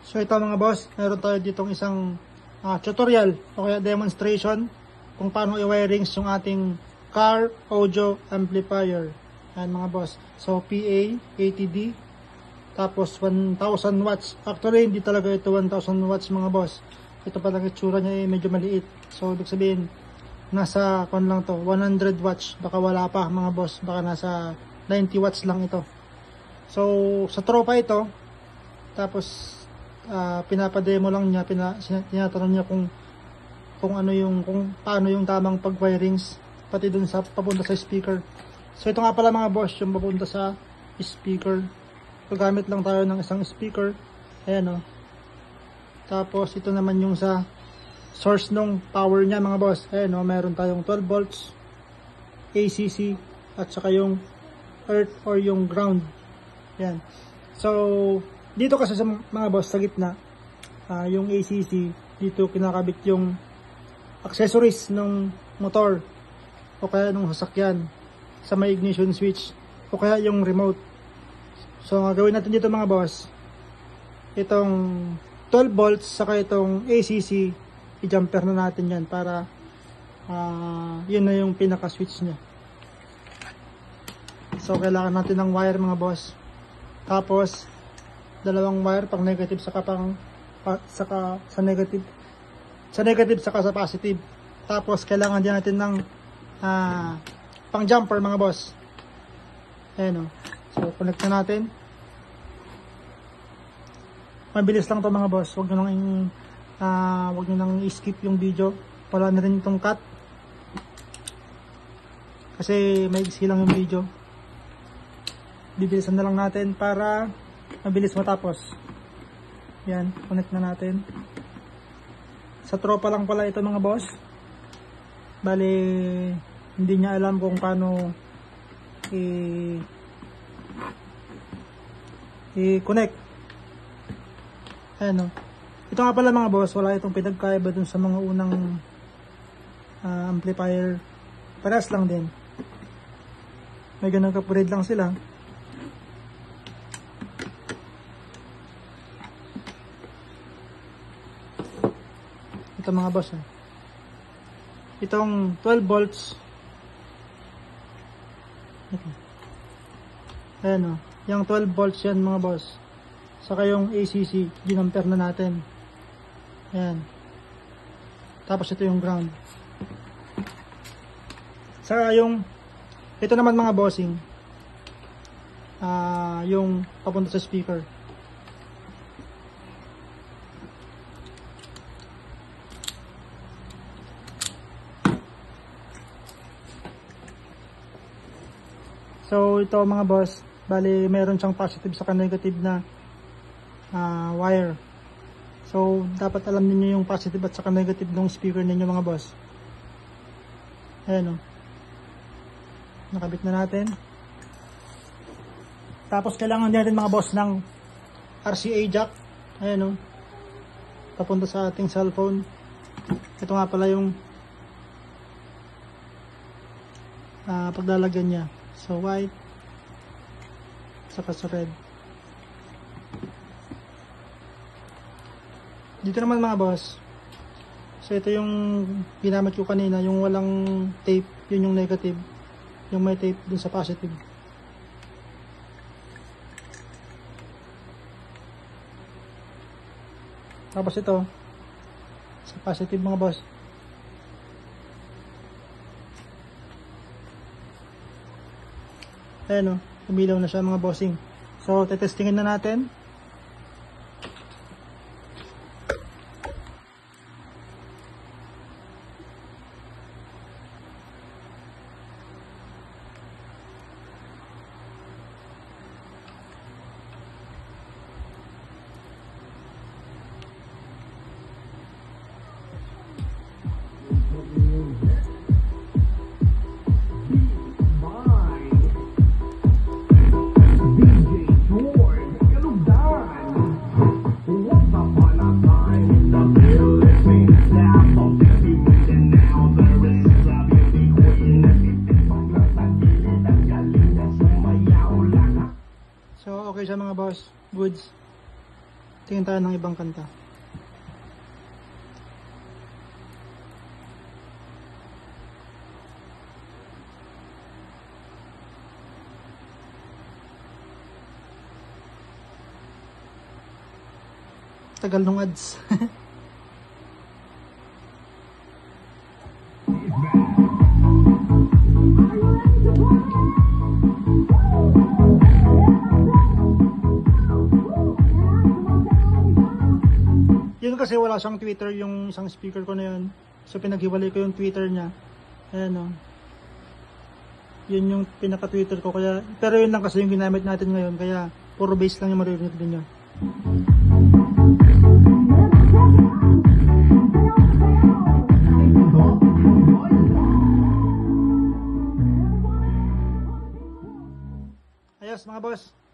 So ito mga boss, meron tayo ditong isang tutorial o kaya demonstration kung paano i-wirings yung ating car audio amplifier. Ayan mga boss. So PA, ATD, tapos 1000 watts. Actually hindi talaga ito 1000 watts mga boss. Ito palang itsura niya medyo maliit. So ibig sabihin nasa lang to, 100 watts. Baka wala pa mga boss. Baka nasa 90 watts lang ito. So sa tropa ito, tapos pinapademo lang niya, tinatanong niya kung paano yung tamang pag-wirings pati dun sa papunta sa speaker. So ito nga pala mga boss, yung papunta sa speaker. Gagamit lang tayo ng isang speaker. Ayan o. Tapos ito naman yung sa source ng power niya mga boss. Ayan o, meron tayong 12 volts ACC at saka yung earth or yung ground. Ayan. So dito kasi sa mga boss sa gitna, yung ACC, dito kinakabit yung accessories ng motor o kaya ng sasakyan sa may ignition switch o kaya yung remote. So gawin natin dito mga boss, itong 12 volts saka itong ACC, i-jumper na natin yan para yun na yung pinaka switch nya. So kailangan natin ng wire mga boss, tapos dalawang wire, pang negative saka sa negative saka sa positive. Tapos kailangan din natin ng pang jumper mga boss. Ayan o. So connect na natin. Mabilis lang to mga boss. Huwag nyo nang i-skip yung video. Wala na rin itong cut kasi may iksi lang yung video. Bibilisan na lang natin para mabilis matapos. Yan, connect na natin. Sa tropa lang pala ito mga boss. Bali, hindi niya alam kung paano i-connect. Ayan o. Ito nga pala mga boss, wala itong pinagkaiba dun sa mga unang amplifier. Parehas lang din. May ganun kapurid lang sila. Ito mga boss, itong 12 volts, ayan o, yung 12 volts yan mga boss, saka yung ACC, ginamper na natin, ayan, tapos ito yung ground, saka yung ito naman mga bossing, yung papunta sa speaker. So ito mga boss, bali meron siyang positive saka negative na wire. So dapat alam niyo yung positive at saka negative ng speaker ninyo mga boss. Ayan o. Nakabit na natin. Tapos kailangan din natin mga boss ng RCA jack. Ayan o. Papunta sa ating cellphone. Ito nga pala yung paglalagyan niya. So white saka sa red. Dito naman mga boss, so ito yung ginamit ko kanina, yung walang tape, yun yung negative, yung may tape dun sa positive. Tapos ito sa positive mga boss. Ayan o, umilaw na siya mga bossing. So, tetestingin na natin. Tingin tayo ng ibang kanta. Tagal nung ads. Yun kasi wala siyang Twitter yung isang speaker ko na yun. So pinaghiwalay ko yung Twitter niya. Ayan o. Yun yung pinaka-Twitter ko. Kaya, pero yun lang kasi yung ginamit natin ngayon. Kaya puro bass lang yung maririnig din yun. Ayos mga boss.